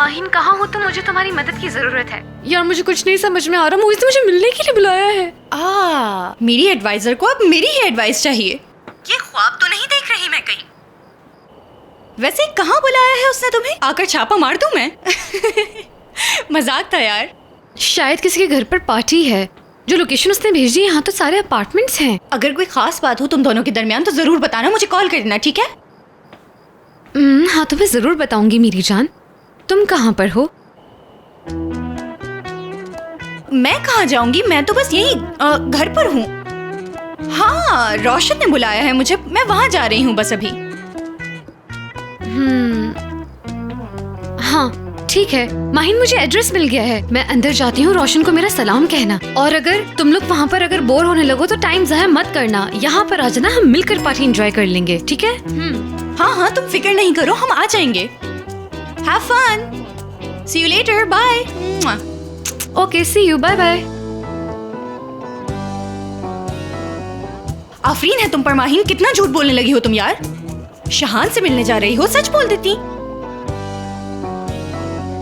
माहिन कहाँ हो तुम? मुझे तुम्हारी मदद की जरूरत है। यार मुझे कुछ नहीं समझ में आ रहा, मोहित ने मुझे मिलने के लिए बुलाया है। मेरी एडवाइजर को अब मेरी ही एडवाइस चाहिए। ये ख्वाब तो नहीं देख रही मैं कहीं। वैसे कहाँ बुलाया है उसने तुम्हें? आकर छापा मार दूं मैं? मजाक था यार। शायद किसी के घर पर पार्टी है। जो लोकेशन उसने भेजी है, यहाँ तो सारे अपार्टमेंट्स हैं। अगर कोई खास बात हो तुम दोनों के दरमियान तो जरूर बताना, मुझे कॉल कर देना, ठीक है? हाँ तुम्हें जरूर बताऊंगी मेरी जान। तुम कहाँ पर हो? मैं कहाँ जाऊंगी, मैं तो बस यही घर पर हूँ। हाँ, रोशन ने बुलाया है मुझे, मैं वहाँ जा रही हूँ बस अभी। हाँ ठीक है माहिन, मुझे एड्रेस मिल गया है। मैं अंदर जाती हूँ, रोशन को मेरा सलाम कहना। और अगर तुम लोग वहाँ पर अगर बोर होने लगो तो टाइम ज़ाया मत करना, यहाँ पर आ जाना, हम मिलकर पार्टी एंजॉय कर लेंगे, ठीक है? हाँ हाँ तुम फिक्र नहीं करो, हम आ जाएंगे। Have fun, see you later, bye. Okay see you, bye bye. आफरीन है तुम पर माहिन, कितना झूठ बोलने लगी हो तुम यार। शहान से मिलने जा रही हो, सच बोल देती।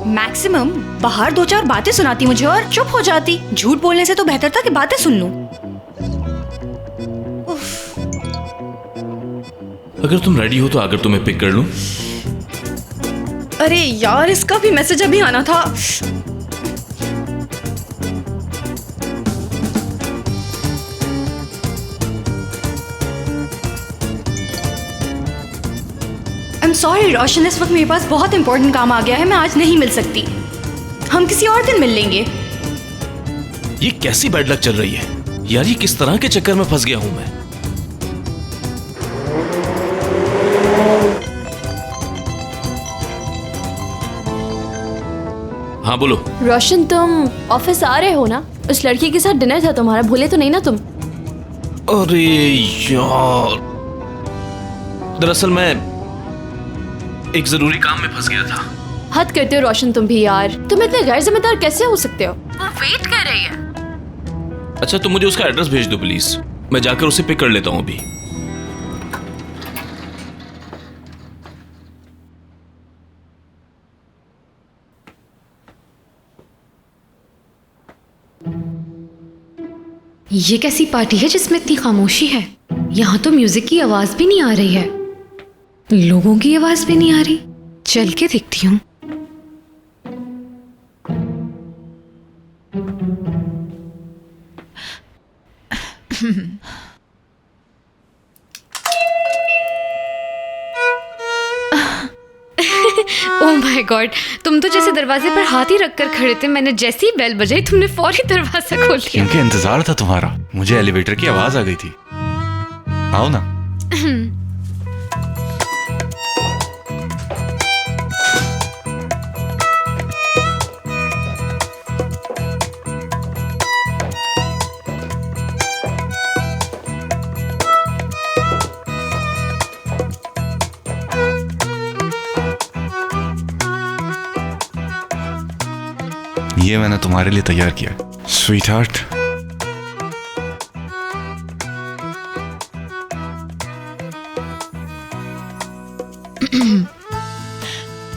मैक्सिमम बाहर 2-4 बातें सुनाती मुझे और चुप हो जाती। झूठ बोलने से तो बेहतर था कि बातें सुन लूं। अगर तुम रेडी हो तो आकर तुम्हें पिक कर लूं। अरे यार इसका भी मैसेज अभी आना था। I'm sorry रोशन, इस वक्त मेरे पास बहुत इंपॉर्टेंट काम आ गया है, मैं आज नहीं मिल सकती। हम किसी और दिन मिल लेंगे। ये कैसी बैड लक चल रही है यार, ये किस तरह के चक्कर में फंस गया हूं मैं। हाँ बोलो। रोशन तुम ऑफिस आ रहे हो ना? उस लड़की के साथ डिनर था तुम्हारा, भूले तो नहीं ना तुम? अरे यार, दरअसल मैं एक जरूरी काम में फंस गया था। हद करते हो रोशन तुम भी यार, तुम इतने गैर जिम्मेदार कैसे हो सकते हो? वो वेट कर रही है। अच्छा तुम मुझे उसका एड्रेस भेज दो प्लीज, मैं जाकर उसे पिक कर लेता हूँ अभी। ये कैसी पार्टी है जिसमें इतनी खामोशी है? यहाँ तो म्यूजिक की आवाज भी नहीं आ रही है, लोगों की आवाज भी नहीं आ रही। चल के देखती हूँ। ओह माय गॉड, तुम तो जैसे दरवाजे पर हाथ ही रखकर खड़े थे। मैंने जैसे ही बेल बजाई तुमने फौरी दरवाजा खोल दिया। इनके इंतजार था तुम्हारा, मुझे एलिवेटर की आवाज आ गई थी। आओ ना। ये मैंने तुम्हारे लिए तैयार किया, स्वीट हार्ट।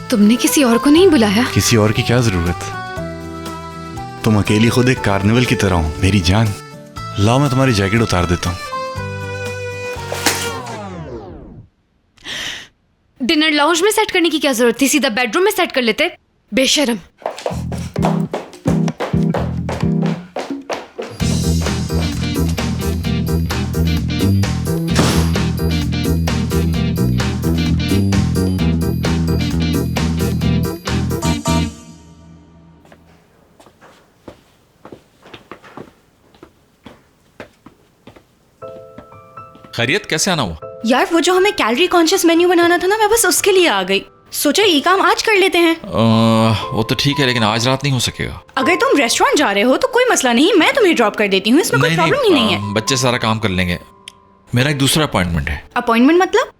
तुमने किसी और को नहीं बुलाया? किसी और की क्या जरूरत, तुम अकेली खुद एक कार्निवल की तरह हो मेरी जान। लाओ मैं तुम्हारी जैकेट उतार देता हूँ। डिनर लाउंज में सेट करने की क्या जरूरत थी, सीधा बेडरूम में सेट कर लेते। बेशरम। खैरियत, कैसे आना हुआ? यार वो जो हमें कैलोरी कॉन्शियस मेन्यू बनाना था ना, मैं बस उसके लिए आ गई। सोचा ये काम आज कर लेते हैं। वो तो ठीक है लेकिन आज रात नहीं हो सकेगा। अगर तुम रेस्टोरेंट जा रहे हो तो कोई मसला नहीं, मैं तुम्हें ड्रॉप कर देती हूँ, इसमें कोई प्रॉब्लम ही नहीं है। बच्चे सारा काम कर लेंगे। मेरा एक दूसरा अपॉइंटमेंट है। अपॉइंटमेंट मतलब?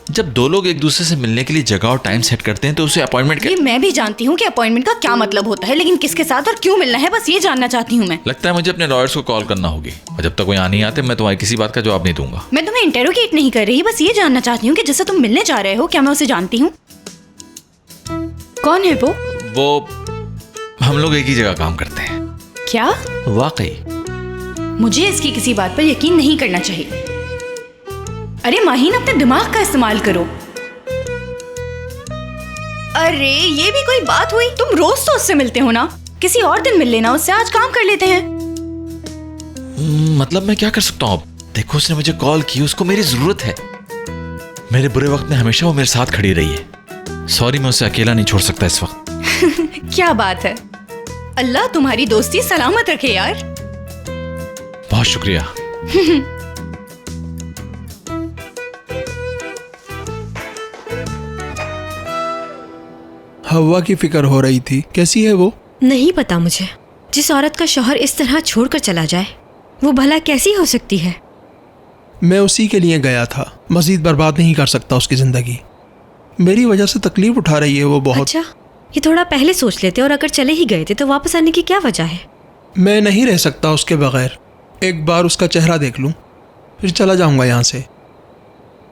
जब दो लोग एक दूसरे से मिलने के लिए जगह और टाइम सेट करते हैं तो उसे अपॉइंटमेंट ये मैं भी जानती हूँ कि अपॉइंटमेंट का क्या मतलब होता है, लेकिन किसके साथ और क्यों मिलना है, बस ये जानना चाहती हूँ मैं। लगता है मुझे अपने लॉयर्स को कॉल करना होगी, और जब तक कोई आ नहीं आते मैं तुम्हारी किसी बात का जवाब नहीं दूंगा। मैं तुम्हें इंटेरोगेट नहीं कर रही, बस ये जानना चाहती हूँ कि जिससे तुम मिलने जा रहे हो क्या मैं उसे जानती हूँ? कौन है वो हम लोग एक ही जगह काम करते हैं। क्या? वाकई। मुझे इसकी किसी बात पर यकीन नहीं करना चाहिए। अरे माहीन, अपने दिमाग का इस्तेमाल करो। अरे ये भी कोई बात हुई? तुम रोज तो उससे मिलते हो ना, किसी और दिन मिल लेना उससे, आज काम कर लेते हैं। मतलब मैं क्या कर सकता हूँ? देखो उसने मुझे कॉल की, उसको मेरी जरूरत है। मेरे बुरे वक्त में हमेशा वो मेरे साथ खड़ी रही है। सॉरी, मैं उसे अकेला नहीं छोड़ सकता इस वक्त। क्या बात है, अल्लाह तुम्हारी दोस्ती सलामत रखे यार। बहुत शुक्रिया। हवा की फिक्र हो रही थी, कैसी है वो? नहीं पता मुझे। जिस औरत का शौहर इस तरह छोड़कर चला जाए, वो भला कैसी हो सकती है? मैं उसी के लिए गया था, मजीद बर्बाद नहीं कर सकता उसकी जिंदगी। मेरी वजह से तकलीफ उठा रही है वो बहुत। अच्छा, ये थोड़ा पहले सोच लेते, और अगर चले ही गए थे तो वापस आने की क्या वजह है? मैं नहीं रह सकता उसके बगैर। एक बार उसका चेहरा देख लूं, फिर चला जाऊंगा यहाँ से।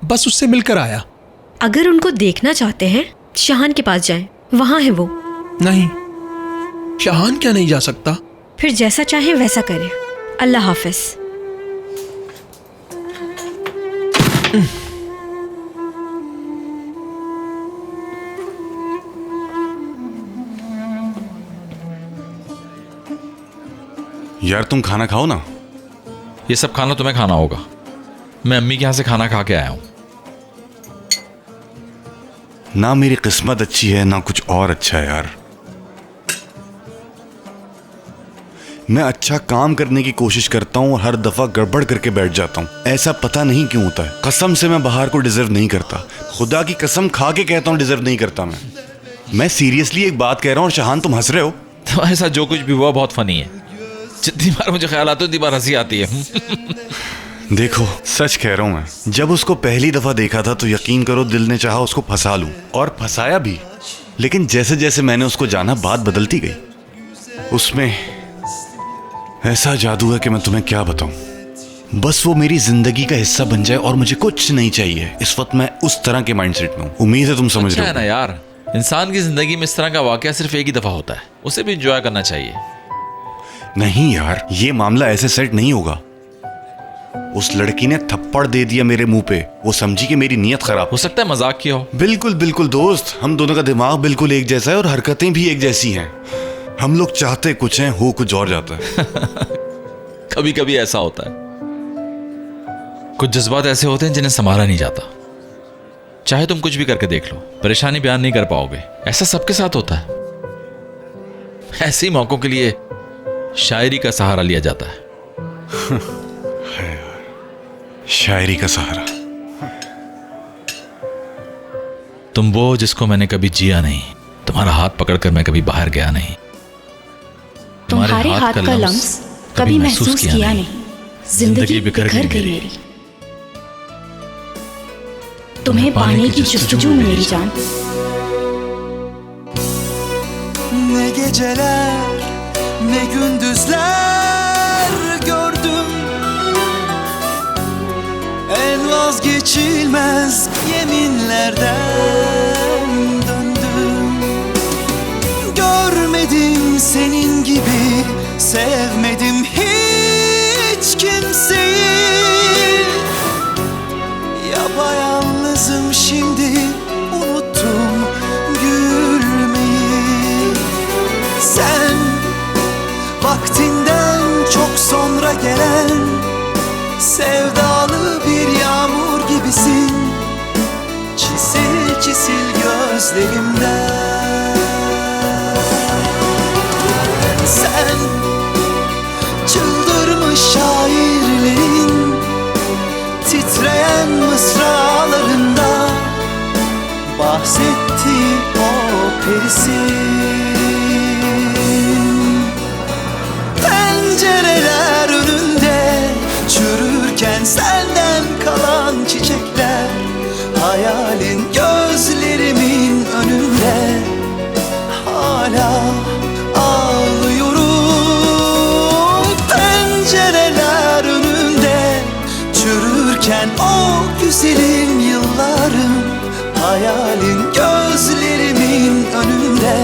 बस उससे मिलकर आया। अगर उनको देखना चाहते हैं, शाहान के पास जाएं, वहाँ है वो। नहीं, शाहान क्या नहीं जा सकता? फिर जैसा चाहे वैसा करें। अल्लाह हाफिज। यार तुम खाना खाओ ना। ये सब खाना तुम्हें खाना होगा। मैं अम्मी के यहाँ से खाना खा के आया हूँ। ना मेरी किस्मत अच्छी है ना कुछ और अच्छा है यार। मैं अच्छा काम करने की कोशिश करता हूँ और हर दफा गड़बड़ करके बैठ जाता हूँ। ऐसा पता नहीं क्यों होता है। कसम से मैं बाहर को डिजर्व नहीं करता। खुदा की कसम खा के कहता हूँ, डिजर्व नहीं करता मैं सीरियसली एक बात कह रहा हूँ। और शाहान तुम हंस रहे हो। तुम्हारे साथ जो कुछ भी हुआ बहुत फनी है। जितनी बार मुझे ख्याल आता है उतनी बार हंसी आती है। देखो सच कह रहा हूं मैं, जब उसको पहली दफा देखा था तो यकीन करो दिल ने चाहा उसको फंसा लूं, और फंसाया भी। लेकिन जैसे जैसे मैंने उसको जाना बात बदलती गई। उसमें ऐसा जादू है कि मैं तुम्हें क्या बताऊं। बस वो मेरी जिंदगी का हिस्सा बन जाए और मुझे कुछ नहीं चाहिए। इस वक्त मैं उस तरह के माइंडसेट में हूं। उम्मीद है तुम समझ रहे हो। ना यार, इंसान की जिंदगी में इस तरह का वाकया सिर्फ एक ही दफा होता है, उसे भी एंजॉय करना चाहिए। नहीं यार, ये मामला ऐसे सेट नहीं होगा। उस लड़की ने थप्पड़ दे दिया मेरे मुंह पे। वो समझी कि मेरी नीयत खराब। हो सकता है मजाक किया हो। बिल्कुल बिल्कुल दोस्त, हम दोनों का दिमाग बिल्कुल एक जैसा है और हरकतें भी एक जैसी हैं। हम लोग चाहते कुछ हैं, हो कुछ और जाता है। कभी कभी ऐसा होता है। कुछ जज्बात ऐसे होते हैं जिन्हें संभाला नहीं जाता। चाहे तुम कुछ भी करके देख लो, परेशानी बयान नहीं कर पाओगे। ऐसा सबके साथ होता है। ऐसे ही मौकों के लिए शायरी का सहारा लिया जाता है। शायरी का सहारा। तुम वो जिसको मैंने कभी जिया नहीं। तुम्हारा हाथ पकड़कर मैं कभी बाहर गया नहीं। तुम्हारे हाथ का लम्स कभी महसूस किया नहीं। जिंदगी बिखर गई मेरी। तुम्हें पाने की जुस्तजू में मेरी जान। Ne geceler ne gündüzler gördüm. En vazgeçilmez yeminlerden döndüm. Görmedim senin gibi, sevmedim hiç kimseyi. Yapayalnızım şimdi, unuttum gülmeyi. Sen vaktinden çok sonra gelen sevdalı bir yağmur gibisin. Çisil çisil gözlerimden. Sen çıldırmış şairlerin titreyen mısralarında bahsetti o perisin. Pencereler önünde çürürken senden kalan çiçekler, hayalin gözlerimin önünde hala ağlıyorum. Pencereler önünde çürürken o güzelim yıllarım, hayalin gözlerimin önünde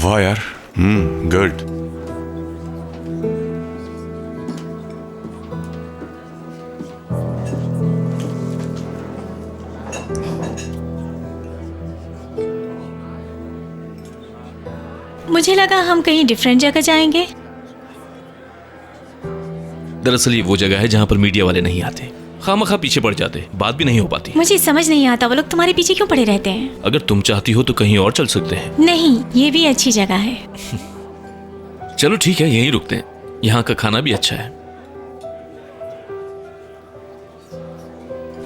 वाह यार, good. मुझे लगा हम कहीं different जगह जाएंगे। दरअसल ये वो जगह है जहाँ पर मीडिया वाले नहीं आते, खामखा पीछे पड़ जाते, बात भी नहीं हो पाती। मुझे समझ नहीं आता वो लोग तुम्हारे पीछे क्यों पड़े रहते हैं। अगर तुम चाहती हो तो कहीं और चल सकते हैं। नहीं, ये भी अच्छी जगह है। चलो ठीक है, यहीं रुकते हैं, यहाँ का खाना भी अच्छा है।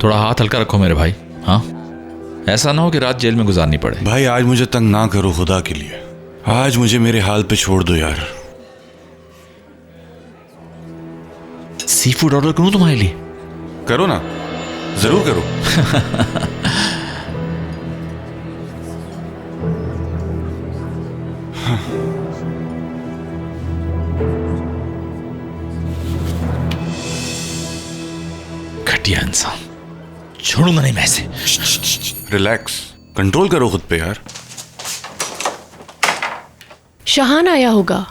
थोड़ा हाथ हल्का रखो मेरे भाई। हाँ, ऐसा ना हो कि रात जेल में गुजारनी पड़े। भाई आज मुझे तंग ना करो खुदा के लिए, आज मुझे मेरे हाल पे छोड़ दो यार। सी फूड ऑर्डर करूं तुम्हारे लिए? करो ना, जरूर करो। घटिया इंसान, छोड़ूंगा नहीं मैं इसे। रिलैक्स, कंट्रोल करो खुद पे यार। शहान आया होगा।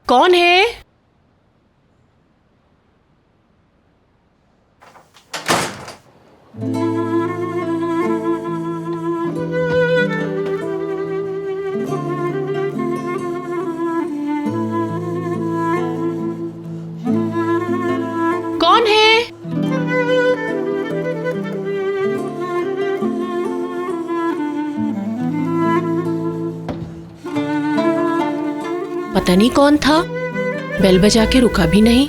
कौन है? कौन है? पता नहीं कौन था, बेल बजा के रुका भी नहीं।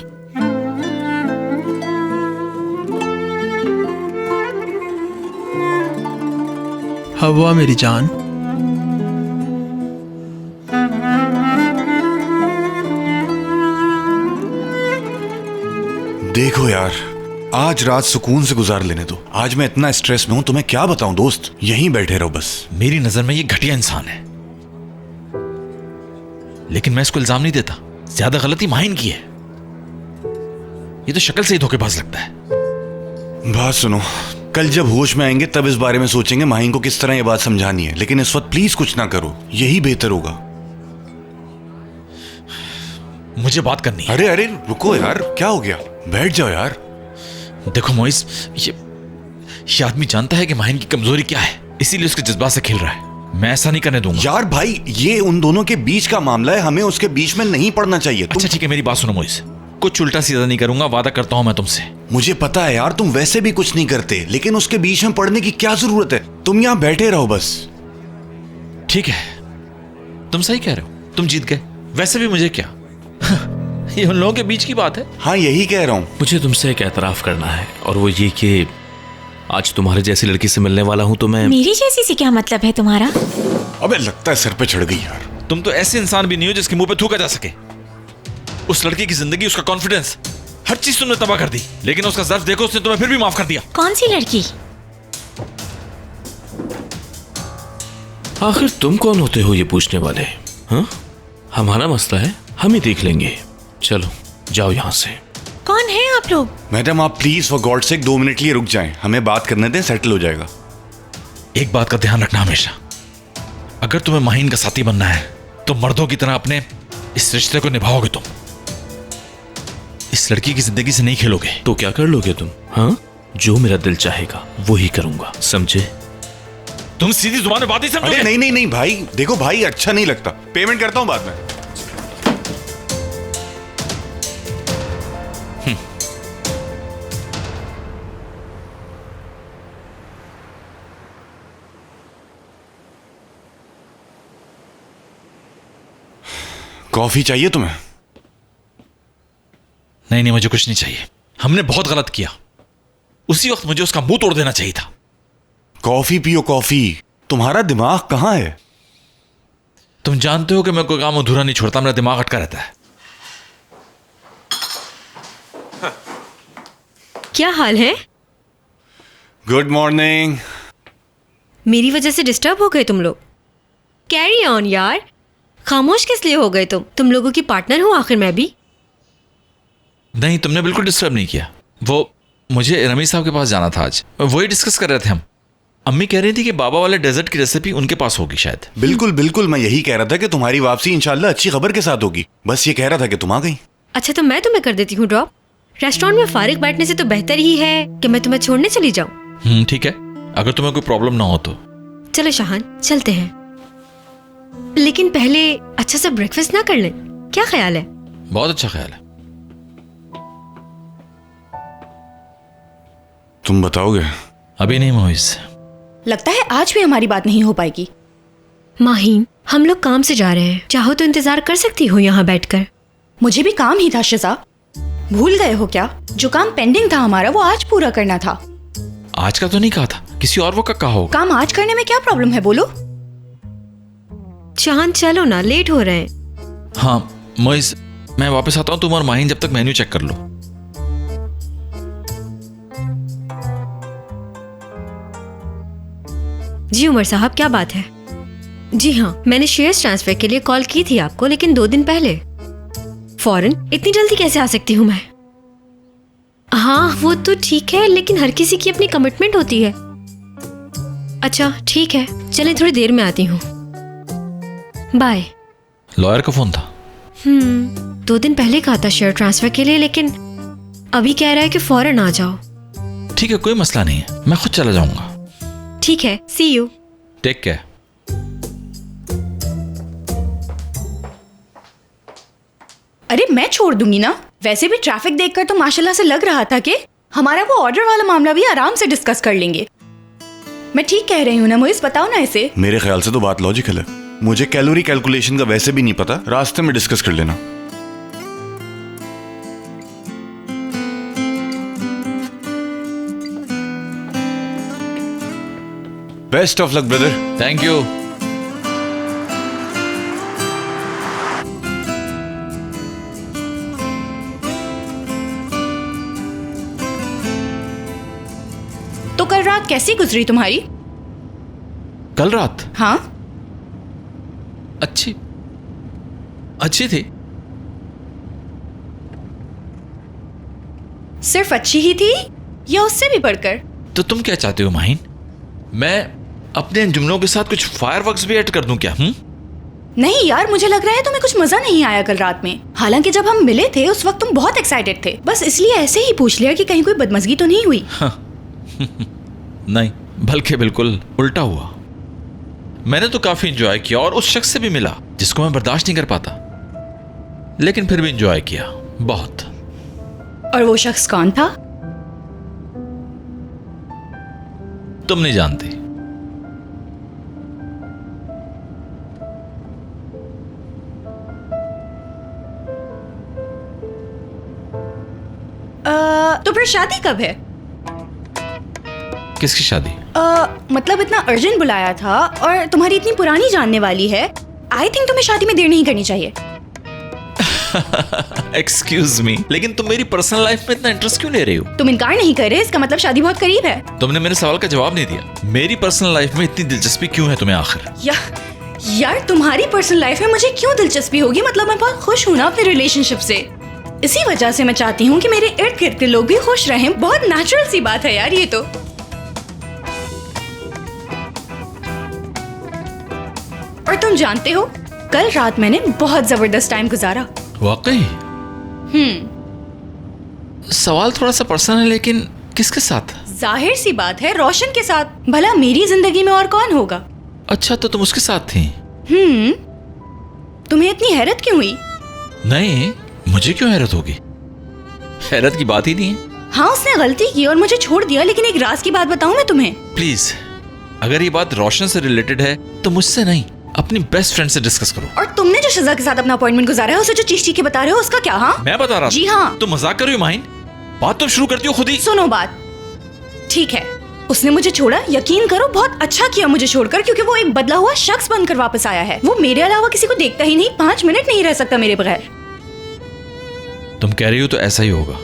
हवा मेरी जान, देखो यार, आज रात सुकून से गुजार लेने दो। आज मैं इतना स्ट्रेस में हूं, तुम्हें क्या बताऊं दोस्त, यहीं बैठे रहो बस। मेरी नजर में ये घटिया इंसान है, लेकिन मैं इसको इल्जाम नहीं देता। ज्यादा गलती माहिन की है। ये तो शक्ल से ही धोखेबाज लगता है। बात सुनो, कल जब होश में आएंगे तब इस बारे में सोचेंगे माहिन को किस तरह ये बात समझानी है, लेकिन इस वक्त प्लीज कुछ ना करो, यही बेहतर होगा। मुझे बात करनी है। अरे अरे रुको यार, क्या हो गया, बैठ जाओ यार। देखो मोइस, ये आदमी जानता है कि माहिन की कमजोरी क्या है, इसीलिए उसके जज्बात से खेल रहा है। मैं ऐसा नहीं करने दूंगा। यार भाई, ये उन दोनों के बीच का मामला है, हमें उसके बीच में नहीं पड़ना चाहिए। अच्छा ठीक है, मेरी बात सुनो मोइस, कुछ उल्टा सीधा नहीं करूंगा, वादा करता हूं मैं तुमसे। मुझे पता है यार, तुम वैसे भी कुछ नहीं करते, लेकिन उसके बीच में पड़ने की क्या जरूरत है। तुम यहाँ बैठे रहो बस। ठीक है, तुम सही कह रहे हो, तुम जीत गए। वैसे भी मुझे क्या, ये उन लोगों के बीच की बात है। हाँ यही कह रहा हूँ। मुझे तुमसे एक एतराफ करना है, और वो ये कि आज तुम्हारे जैसी लड़की से मिलने वाला हूं तो मैं। मेरी जैसी से क्या मतलब है तुम्हारा? अबे लगता है सर पे चढ़ गई यार। तुम तो ऐसे इंसान भी नहीं हो जिसके मुंह पे थूका जा सके। उस लड़की की जिंदगी, उसका कॉन्फिडेंस, हर चीज तुमने तबाह कर दी, लेकिन उसका ज़र्फ देखो, उसने तुम्हें फिर भी माफ कर दिया। कौन सी लड़की? आखिर तुम कौन होते हो ये पूछने वाले? हाँ, हमारा मसला है, हम ही देख लेंगे। चलो जाओ यहाँ से। कौन है आप लोग? मैडम आप please for God sake 2 minute के लिए रुक जाएं, हमें बात करने दें, सेटल हो जाएगा। एक बात का ध्यान रखना हमेशा, अगर तुम्हें माहिन का साथी बनना है तो मर्दों की तरह अपने इस रिश्ते को निभाओगे। तुम इस लड़की की जिंदगी से नहीं खेलोगे। तो क्या कर लोगे तुम? हाँ, जो मेरा दिल चाहेगा वो ही करूंगा, समझे? तुम सीधी जुबान में बात नहीं समझोगे। अरे नहीं नहीं नहीं भाई, देखो भाई अच्छा नहीं लगता, पेमेंट करता हूं बाद में। कॉफी चाहिए तुम्हें? नहीं नहीं, मुझे कुछ नहीं चाहिए। हमने बहुत गलत किया, उसी वक्त मुझे उसका मुंह तोड़ देना चाहिए था। कॉफी पियो कॉफी, तुम्हारा दिमाग कहां है? तुम जानते हो कि मैं कोई काम अधूरा नहीं छोड़ता, मेरा दिमाग अटका रहता है। क्या हाल है? Good morning. मेरी वजह से डिस्टर्ब हो गए तुम लोग? कैरी ऑन यार, खामोश किस लिए हो गए तुम लोगों की पार्टनर हूं आखिर मैं भी। नहीं, तुमने बिल्कुल डिस्टर्ब नहीं किया। वो मुझे रमीज साहब के पास जाना था आज, वही डिस्कस कर रहे थे हम। अम्मी कह रही थी कि बाबा वाले डेजर्ट की रेसिपी उनके पास होगी शायद। बिल्कुल बिल्कुल, मैं यही कह रहा था कि तुम्हारी वापसी इंशाल्लाह अच्छी खबर के साथ होगी। बस ये कह रहा था कि तुम आ गई। अच्छा तो मैं तुम्हें कर देती हूँ ड्रॉप। रेस्टोरेंट में फारिग बैठने से तो बेहतर ही है कि मैं तुम्हें छोड़ने चली जाऊँ। ठीक है, अगर तुम्हें कोई प्रॉब्लम ना हो तो। चलो शाहान चलते हैं, लेकिन पहले अच्छा सा ब्रेकफास्ट ना कर लें? क्या ख्याल है? बहुत अच्छा ख्याल है। तुम बताओगे? अभी नहीं मोइज। लगता है आज भी हमारी बात नहीं हो पाएगी। माहीन, हम लोग काम से जा रहे हैं, चाहो तो इंतजार कर सकती हो यहाँ बैठकर। मुझे भी काम ही था शिजा, भूल गए हो क्या? जो काम पेंडिंग था हमारा वो आज पूरा करना था। आज का तो नहीं कहा था, किसी और वक्त का कहा होगा। काम आज करने में क्या प्रॉब्लम है बोलो? चांद चलो ना, लेट हो रहे हैं। हाँ मोइज, मैं वापस आता हूँ, तुम और माहीन जब तक मेन्यू चेक कर लो। जी उमर साहब, क्या बात है? जी हाँ, मैंने शेयर्स ट्रांसफर के लिए कॉल की थी आपको, लेकिन 2 दिन पहले। फौरन? इतनी जल्दी कैसे आ सकती हूँ मैं? हाँ वो तो ठीक है, लेकिन हर किसी की अपनी कमिटमेंट होती है। अच्छा ठीक है, चलें थोड़ी देर में आती हूँ। बाय। लॉयर का फोन था? 2 दिन पहले कहा था शेयर ट्रांसफर के लिए, लेकिन अभी कह रहा है कि फौरन आ जाओ। ठीक है, कोई मसला नहीं है, मैं खुद चला जाऊंगा। ठीक है, सी यू। Take care. अरे मैं छोड़ दूंगी ना, वैसे भी ट्रैफिक देखकर तो माशाल्लाह से लग रहा था कि हमारा वो ऑर्डर वाला मामला भी आराम से डिस्कस कर लेंगे। मैं ठीक कह रही हूँ ना मोइज? बताओ ना इसे। मेरे ख्याल से तो बात लॉजिकल है। मुझे कैलोरी कैलकुलेशन का वैसे भी नहीं पता, रास्ते में डिस्कस कर लेना। Best of luck brother. Thank you. तो कल रात कैसी गुजरी तुम्हारी? कल रात? हाँ अच्छी थी। सिर्फ अच्छी ही थी या उससे भी बढ़कर? तो तुम क्या चाहते हो माहीन, मैं अपने इन जुमलों के साथ कुछ फायरवर्क्स भी ऐड कर दूं क्या? नहीं यार, मुझे लग रहा है तुम्हें कुछ मजा नहीं आया कल रात में। हालांकि जब हम मिले थे उस वक्त तुम बहुत एक्साइटेड थे, बस इसलिए ऐसे ही पूछ लिया कि कहीं कोई बदमजगी तो नहीं हुई। नहीं, बल्कि बिल्कुल उल्टा हुआ। मैंने तो काफी एंजॉय किया और उस शख्स से भी मिला जिसको मैं बर्दाश्त नहीं कर पाता, लेकिन फिर भी एंजॉय किया बहुत। और वो शख्स कौन था? तुम नहीं जानते। तो फिर शादी कब है? किसकी शादी? मतलब इतना अर्जेंट बुलाया था और तुम्हारी इतनी पुरानी जानने वाली है, आई थिंक तुम्हें शादी में देर नहीं करनी चाहिए। एक्सक्यूज मी, लेकिन तुम मेरी पर्सनल लाइफ में इतना इंटरेस्ट क्यों ले रही हो? तुम इनकार नहीं कर रहे, इसका मतलब शादी बहुत करीब है। तुमने मेरे सवाल का जवाब नहीं दिया। मेरी पर्सनल लाइफ में इतनी दिलचस्पी क्यों है तुम्हें आखिर? यार तुम्हारी पर्सनल लाइफ में मुझे क्यों दिलचस्पी होगी? मतलब मैं बहुत खुश हूँ ना अपने रिलेशनशिप से, इसी वजह से मैं चाहती हूँ कि मेरे इर्द गिर्द के लोग भी खुश रहें। बहुत नेचुरल सी बात है यार ये तो। और तुम जानते हो, कल रात मैंने बहुत जबरदस्त टाइम गुजारा। वाकई? सवाल थोड़ा सा पर्सनल है, लेकिन किसके साथ? जाहिर सी बात है, रोशन के साथ। भला मेरी जिंदगी में और कौन होगा? अच्छा, तो तुम उसके साथ थी? तुम्हें इतनी हैरत क्यों हुई? नहीं, मुझे क्यों हैरत होगी? हैरत की बात ही नहीं है। हाँ, उसने गलती की और मुझे छोड़ दिया, लेकिन एक राज की बात बताऊं मैं तुम्हें? प्लीज, अगर ये बात रोशन से रिलेटेड है तो मुझसे नहीं, अपनी बेस्ट फ्रेंड से डिस्कस करो। और तुमने जो शिजा के साथ अपना अपॉइंटमेंट गुजारा है, उसे जो चीख चीख के बता रहे हो, उसका क्या? हाँ मैं बता रहा जी हाँ। तुम मजाक कर रही हो माहिन? बात तुम शुरू करती हो खुद ही। सुनो बात, ठीक है, उसने मुझे छोड़ा, यकीन करो बहुत अच्छा किया मुझे छोड़कर, क्योंकि वो एक बदला हुआ शख्स बनकर वापस आया है। वो मेरे अलावा किसी को देखता ही नहीं, 5 मिनट नहीं रह सकता मेरे बगैर। तुम कह रही हो तो ऐसा ही होगा।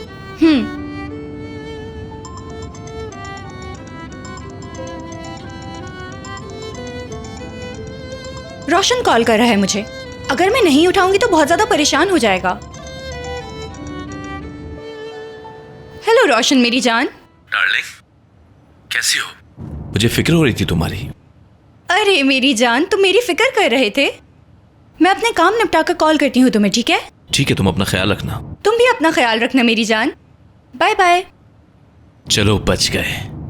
रोशन कॉल कर रहा है मुझे, अगर मैं नहीं उठाऊंगी तो बहुत ज्यादा परेशान हो जाएगा। हेलो रोशन मेरी जान। डार्लिंग, कैसी हो? मुझे फिक्र हो रही थी तुम्हारी। अरे मेरी जान, तुम मेरी फिक्र कर रहे थे? मैं अपने काम निपटा कर कॉल करती हूँ तुम्हें, ठीक है? ठीक है, तुम अपना ख्याल रखना। तुम भी अपना ख्याल रखना मेरी जान। Bye bye. चलो, बच गए।